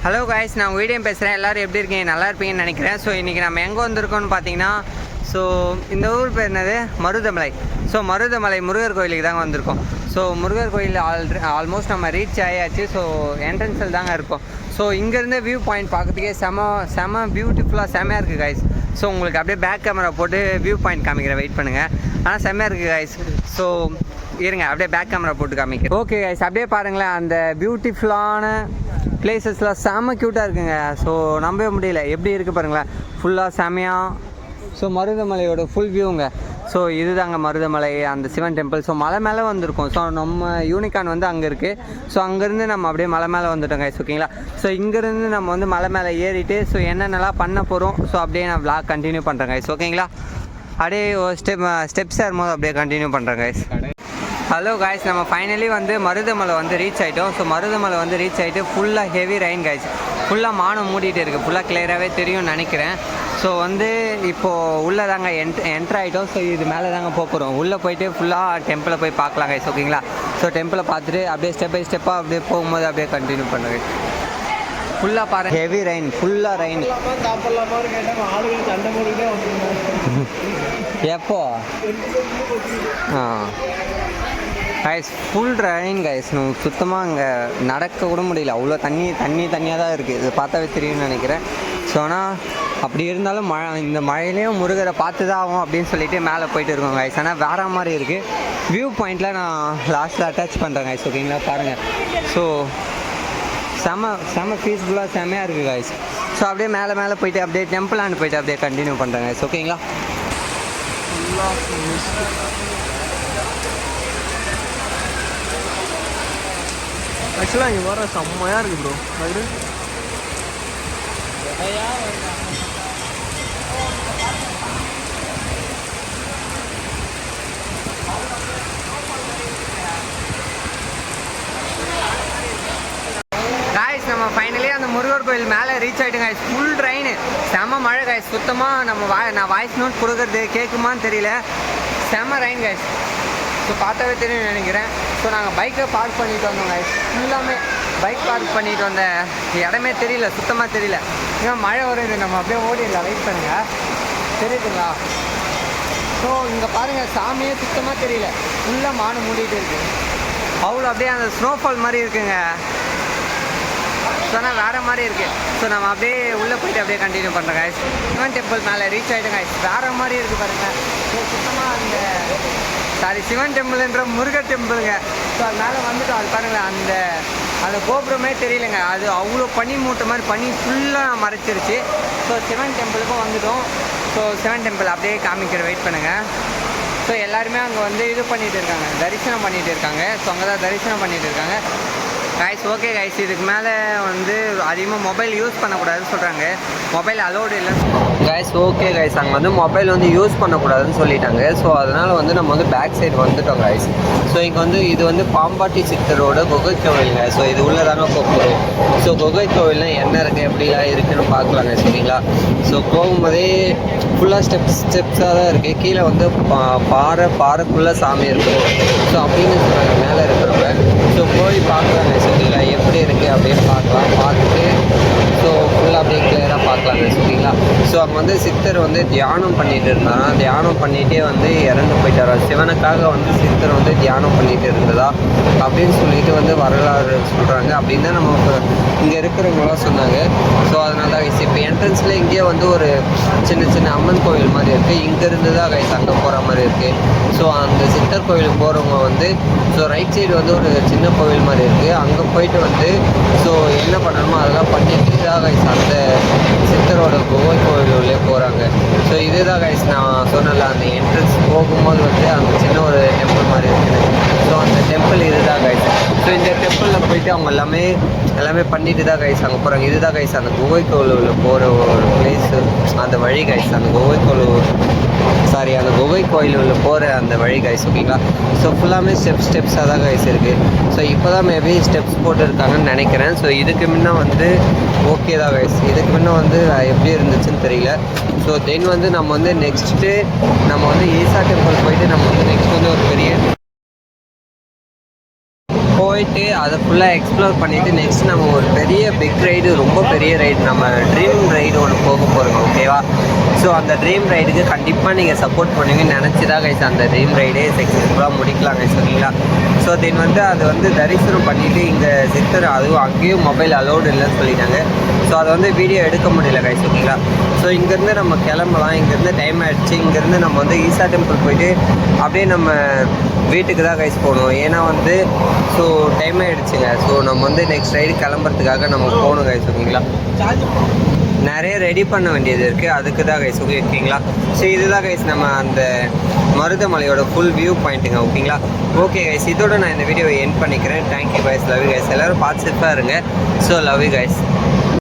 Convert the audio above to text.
Hello guys, நான் video பேசுகிறேன். எல்லோரும் எப்படி இருக்கீங்க? நல்லா இருப்பீங்கன்னு நினைக்கிறேன். ஸோ இன்றைக்கி நம்ம எங்கே வந்திருக்கோம்னு பார்த்தீங்கன்னா, ஸோ இந்த ஊர் பேர் என்னது? மருதமலை. ஸோ மருதமலை முருகர் கோயிலுக்கு தாங்க வந்திருக்கோம். ஸோ முருகர் கோயில் ஆல்மோஸ்ட் நம்ம ரீச் ஆயாச்சு. ஸோ என்ட்ரன்ஸில் தாங்க இருக்கோம். ஸோ இங்கேருந்து வியூ பாயிண்ட் பார்க்கறதுக்கே செம பியூட்டிஃபுல்லாக செம்மையாக இருக்குது காய்ஸ். ஸோ உங்களுக்கு அப்படியே பேக் கேமரா போட்டு வியூ பாயிண்ட் காமிக்கிறேன், வெயிட் பண்ணுங்கள். ஆனால் செம்மையாக இருக்குது காய்ஸ். ஸோ இருங்க, அப்படியே பேக் கேமரா போட்டு காமிக்கிறேன். ஓகே காய்ஸ், அப்படியே பாருங்களேன். அந்த பியூட்டிஃபுல்லான பிளேசஸ்லாம் செம்ம க்யூட்டாக இருக்குங்க. ஸோ நம்பவே முடியல, எப்படி இருக்குது பாருங்களேன், ஃபுல்லாக செம்மையாக. ஸோ மருதமலையோட ஃபுல் வியூங்க. ஸோ இதுதாங்க மருதமலை, அந்த சிவன் டெம்பிள். ஸோ மலை மேலே வந்திருக்கோம். ஸோ நம்ம யூனிகான் வந்து அங்கே இருக்குது. ஸோ அங்கேருந்து நம்ம அப்படியே மலை மேலே வந்துட்டோங்க, ஓகேங்களா? ஸோ இங்கேருந்து நம்ம வந்து மலை மேலே ஏறிட்டு ஸோ என்னென்னலாம் பண்ண போகிறோம், ஸோ அப்படியே நான் விளாக் கண்டினியூ பண்ணுறேன், ஓகேங்களா? அப்படியே ஸ்டெப்ஸ் ஏறும்போது அப்படியே கண்டினியூ பண்ணுறேன் கைஸ். ஹலோ காய்ஸ், நம்ம ஃபைனலி வந்து மருதமலை வந்து ரீச் ஆகிட்டோம். ஸோ மருதமலை வந்து ரீச் ஆகிட்டு ஃபுல்லாக ஹெவி ரெயின் காய்ஸ். ஃபுல்லாக மானம் மூடிட்டு இருக்குது, ஃபுல்லாக கிளியராகவே தெரியும்னு நினைக்கிறேன். ஸோ வந்து இப்போது உள்ளே தாங்க என்ட்ரு ஆகிட்டோம். ஸோ இது மேலே தாங்க போகிறோம். உள்ளே போயிட்டு ஃபுல்லாக டெம்பிளை போய் பார்க்கலாம் கைஸ், ஓகேங்களா? ஸோ டெம்பிளை பார்த்துட்டு அப்படியே ஸ்டெப் பை ஸ்டெப்பாக அப்படியே போகும்போது அப்படியே கண்டினியூ பண்ணுங்க. ஃபுல்லாக பாருங்கள், ஹெவி ரெயின், ஃபுல்லாக ரெயின். எப்போ கைஸ் ஃபுல் ரெயின் கைஸ். சுத்தமாக அங்கே நடக்க கூட முடியல, அவ்வளோ தண்ணியாக தான் இருக்குது. இது பார்த்தாவே தெரியும்னு நினைக்கிறேன். ஸோ ஆனால் அப்படி இருந்தாலும் இந்த மழையிலையும் முருகரை பார்த்து தான் ஆகும் அப்படின்னு சொல்லிட்டு மேலே போயிட்டு இருக்கோம் கைஸ். ஆனால் வேறு மாதிரி இருக்குது. வியூ பாயிண்டில் நான் லாஸ்ட்டில் அட்டாச் பண்ணுறேன் கைஸ், ஓகேங்களா? பாருங்கள். ஸோ செம பீஸ்ஃபுல்லாக செம்மையாக இருக்குது கைஸ். ஸோ அப்படியே மேலே போயிட்டு அப்படியே டெம்பிளான்னு போயிட்டு அப்படியே கண்டினியூ பண்ணுறேன் கைஸ், ஓகேங்களா? ஆக்சுவலாக இங்கே வர செம்மையாக இருக்குது ப்ரோ. அது காய்ஸ், நம்ம ஃபைனலி அந்த முருகர் கோயில் மேலே ரீச் ஆகிட்டு காய்ஸ். ஃபுல் ட்ரெயின், செம்ம மழை காய்ஸ். சுத்தமாக நான் வாய்ஸ் நோட் கொடுக்குறது கேட்குமான்னு தெரியல, செம்ம ரெயின் காய்ஸ். ஸோ பார்த்தாவே தெரியும்னு நினைக்கிறேன். ஸோ நாங்கள் பைக்கை பார்க் பண்ணிட்டு வந்தோம் காய்ஸ். ஃபுல்லாமே பைக் பார்க் பண்ணிட்டு வந்த இடமே தெரியல, சுத்தமாக தெரியல. ஏன்னா மழை வருது, நம்ம அப்படியே ஓடிடலாம், வெயிட் பண்ணுங்கள், தெரியுதுங்களா? ஸோ இங்கே பாருங்கள், சாமியே சுத்தமாக தெரியல, ஃபுல்லாக மானு மூடிட்டு இருக்குது. அவ்வளோ அப்படியே அந்த ஸ்னோஃபால் மாதிரி இருக்குங்க. ஸோ ஆனால் வேறு மாதிரி இருக்குது. ஸோ நம்ம அப்படியே உள்ளே போய்ட்டு அப்படியே கண்டினியூ பண்ணுறோம் கைஸ். சிவன் டெம்பிள் மேலே ரீச் ஆகிட்டோம் கைஸ். வேறு மாதிரி இருக்குது பாருங்கள். ஸோ சுத்தமாக சிவன் டெம்பிள்ன்ற முருகர் டெம்பிளுங்க. ஸோ அது மேலே வந்துட்டோம். அது பாருங்களேன், அந்த கோபுரமே தெரியலைங்க. அது அவ்வளோ பனி மூட்டை மாதிரி பனி ஃபுல்லாக மறைச்சிருச்சு. ஸோ சிவன் டெம்பிளுக்கும் வந்துட்டோம். ஸோ சிவன் டெம்பிள் அப்படியே காமிக்கிற, வெயிட் பண்ணுங்கள். ஸோ எல்லாருமே அங்கே வந்து இது பண்ணிகிட்டு இருக்காங்க, தரிசனம் பண்ணிகிட்டு இருக்காங்க. ஸோ அங்கே தான் தரிசனம் பண்ணிகிட்டு இருக்காங்க கைஸ். ஓகே கைஸ், இதுக்கு மேலே வந்து அதிகமாக மொபைல் யூஸ் பண்ணக்கூடாதுன்னு சொல்கிறாங்க. மொபைல் அலோடு இல்லைன்னு கைஸ். ஓகே கைஸ், அங்கே வந்து மொபைல் வந்து யூஸ் பண்ணக்கூடாதுன்னு சொல்லிட்டாங்க. ஸோ அதனால் வந்து நம்ம வந்து பேக் சைடு வந்துட்டோம் கைஸ். ஸோ இங்கே வந்து இது வந்து பாம்பாட்டி சித்தரோட குகை கோவிலுங்க. ஸோ இது உள்ளே தாங்க போகிறோம். ஸோ குகை கோவில்னால் என்ன இருக்குது, எப்படிலாம் இருக்குதுன்னு பார்க்கலாங்க, சரிங்களா? ஸோ போகும்போதே ஃபுல்லாக ஸ்டெப்ஸாக தான் இருக்குது. கீழே வந்து பாறைக்குள்ளே சாமி இருக்கும். ஸோ அப்படின்னு சொல்கிறாங்க மேலே இருக்கிறவங்க. ஸோ போய் பார்க்கலாங்க, சரிங்களா? எப்படி இருக்குது அப்படின்னு பார்த்துட்டு ஸோ ஃபுல்லாக அப்படியே கிளியராக பார்க்கலாங்க, சரிங்களா? ஸோ அங்கே வந்து சித்தர் வந்து தியானம் பண்ணிகிட்டு இருந்தாராம். தியானம் பண்ணிகிட்டே வந்து இறந்து போயிட்டாரா. சிவனுக்காக வந்து சித்தர் வந்து தியானம் பண்ணிகிட்டு இருந்ததா அப்படின்னு சொல்லிட்டு வந்து வரலாறு சொல்கிறாங்க. அப்படின்னு தான் நம்ம இங்கே இருக்கிறவங்களாம் சொன்னாங்க. ஸோ அதனால தான் கைஸ் இப்போ என்ட்ரன்ஸில் இங்கேயே வந்து ஒரு சின்ன அம்மன் கோவில் மாதிரி இருக்குது. இங்கேருந்து தான் கைஸ் அங்கே போகிற மாதிரி இருக்குது. ஸோ அந்த சித்தர் கோவிலுக்கு போகிறவங்க வந்து ஸோ ரைட் சைடு வந்து ஒரு சின்ன கோவில் மாதிரி இருக்குது. அங்கே போயிட்டு வந்து ஸோ என்ன பண்ணணுமோ அதெல்லாம் பண்ணிட்டு தான் கைஸ் அந்த சித்தரோட குகை கோவிலுள்ளே போகிறாங்க. ஸோ இதுதான் கைஸ் நான் சொன்னல, அந்த என்ட்ரன்ஸ் போகும்போது வந்து அந்த சின்ன ஒரு டெம்பிள் மாதிரி இருக்குது. ஸோ அந்த டெம்பிள் இதுதான் கைஸ். ஸோ இந்த டெம்பிளில் போயிட்டு அவங்க எல்லாமே பண்ணிட்டு தான் கைஸ் அங்கே போகிறாங்க. இதுதான் கைஸ் அந்த குகை கோவிலில் போகிற ஒரு பிளேஸு, அந்த வழி கைஸ். அந்த குகை கோயிலுள்ள போகிற அந்த வழி கைஸ், ஓகேங்களா? ஸோ ஃபுல்லாமே ஸ்டெப்ஸாக தான் கைஸ் இருக்குது. ஸோ இப்போ தான் மேபி ஸ்டெப்ஸ் போட்டுருக்காங்கன்னு நினைக்கிறேன். ஸோ இதுக்கு முன்னே வந்து ஓகே தான் கைஸ். இதுக்கு முன்னே வந்து எப்படி இருந்துச்சுன்னு தெரியல. ஸோ தென் வந்து நம்ம வந்து நெக்ஸ்ட்டு நம்ம வந்து ஈசா டெம்பிள் போயிட்டு நம்ம வந்து நெக்ஸ்ட் வந்து ஒரு பெரிய போயிட்டு அதை ஃபுல்லாக எக்ஸ்ப்ளோர் பண்ணிவிட்டு நெக்ஸ்ட் நம்ம ஒரு பெரிய பிக் ரைடு, ரொம்ப பெரிய ரைடு, நம்ம ட்ரீம் ரைடு ஒன்று போக போகிறோங்க. ஓகேவா? ஸோ அந்த ட்ரீம் ரைடுக்கு கண்டிப்பாக நீங்கள் சப்போர்ட் பண்ணுவீங்கன்னு நினச்சி தான் கைஸ் அந்த ட்ரீம் ரைடே சக்ஸஸ்ஃபுல்லாக முடிக்கலாம் கைஸ். ஓகேங்களா? ஸோ தென் வந்து அது வந்து தரிசனம் பண்ணிவிட்டு இங்கே சித்தர், அதுவும் அங்கேயும் மொபைல் அலோடு இல்லைன்னு சொல்லிட்டாங்க. ஸோ அதை வந்து வீடியோ எடுக்க முடியல கைஸ். ஓகேங்களா? ஸோ இங்கேருந்து நம்ம கிளம்பலாம். இங்கேருந்து டைம் ஆகிடுச்சு. இங்கேருந்து நம்ம வந்து ஈசா டெம்பிள் போயிட்டு அப்படியே நம்ம வீட்டுக்கு தான் கைஸ் போகணும். ஏன்னா வந்து ஸோ டைம் ஆகிடுச்சுங்க. ஸோ நம்ம வந்து நெக்ஸ்ட் ரைடு கிளம்புறதுக்காக நம்ம போகணும் கைஸ். ஓகேங்களா? நிறைய ரெடி பண்ண வேண்டியது இருக்குது, அதுக்கு தான் கைஸ். ஓகேங்களா? ஸோ இதுதான் கைஸ் நம்ம அந்த மருதமலையோட ஃபுல் வியூ பாயிண்ட்டுங்க. ஓகேங்களா? ஓகே கைஸ், இதோட நான் இந்த வீடியோவை எண்ட் பண்ணிக்கிறேன். Thank you guys, love you guys. எல்லோரும் பார்த்து சேஃபாக இருங்க. So love you guys.